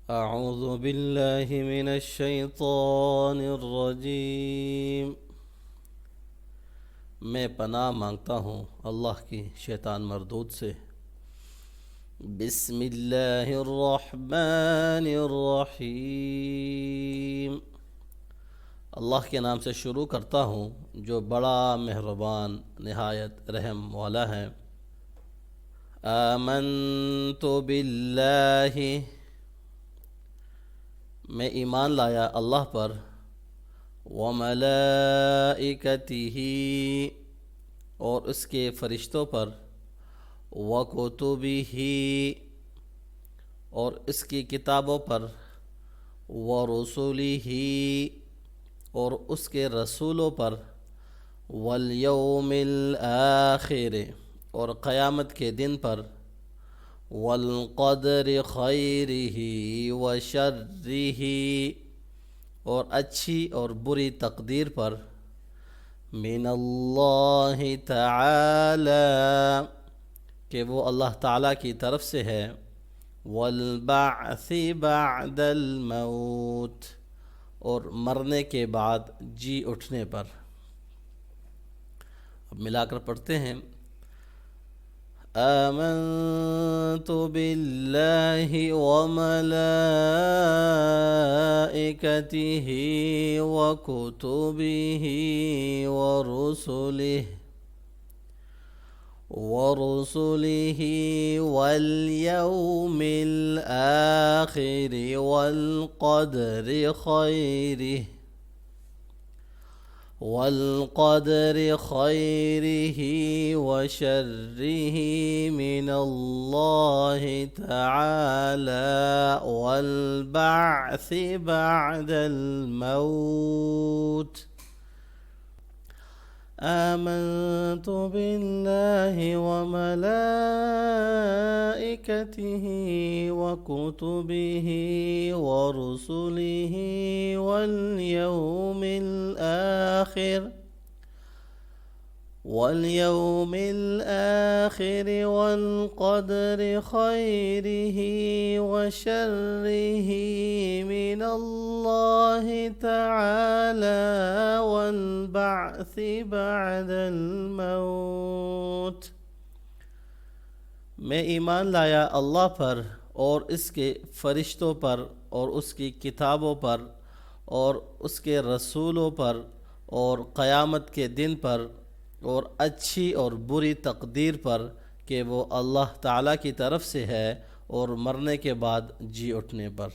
अऊज़ु बिल्लाहि मिनश शैतानिर रजीम। मैं पनाह मांगता हूँ अल्लाह की शैतान मरदूद से। बिस्मिल्लाहिर रहमानिर रहीम। अल्लाह के नाम से शुरू करता हूँ जो बड़ा मेहरबान नहायत रहम वाला है। आमन्तु बिल्लाहि, मैं ईमान लाया अल्लाह पर। व मलाइकतिही, और उसके फ़रिश्तों पर। व कुतुबिही, और उसकी किताबों पर। व रुसुलिही, और उसके रसूलों पर। वल यौमिल आखिर, और क़यामत के दिन पर। वल क़द्रि खैरिही व शर्रिही, और अच्छी और बुरी तकदीर पर। मिनल्लाहि तआला, कि वो अल्लाह ताला की तरफ से है। वल बाअसी बअदल मौत, और मरने के बाद जी उठने पर। अब मिलाकर पढ़ते हैं। आमन्तु बिल्लाहि व मलाइकतिही व कुतुबिही व रुसुलिही वल यौमिल आखिर वल क़द्रि खैरिही व शर्रिही मिनल्लाहि तआला वल बाअसी बअदल मौत। आमन्तु बिल्लाहि व मलाइकतिही व कुतुबिही व रुसुलिही वल यौमिल आखिर वल क़द्रि खैरिही व शर्रिही मिनल्लाहि तआला वल बाअसी बअदल मौत। मैं ईमान लाया अल्लाह पर और इसके फ़रिश्तों पर और उसकी किताबों पर और उसके रसूलों पर और क़यामत के दिन पर और अच्छी और बुरी तकदीर पर कि वो अल्लाह ताला की तरफ से है और मरने के बाद जी उठने पर।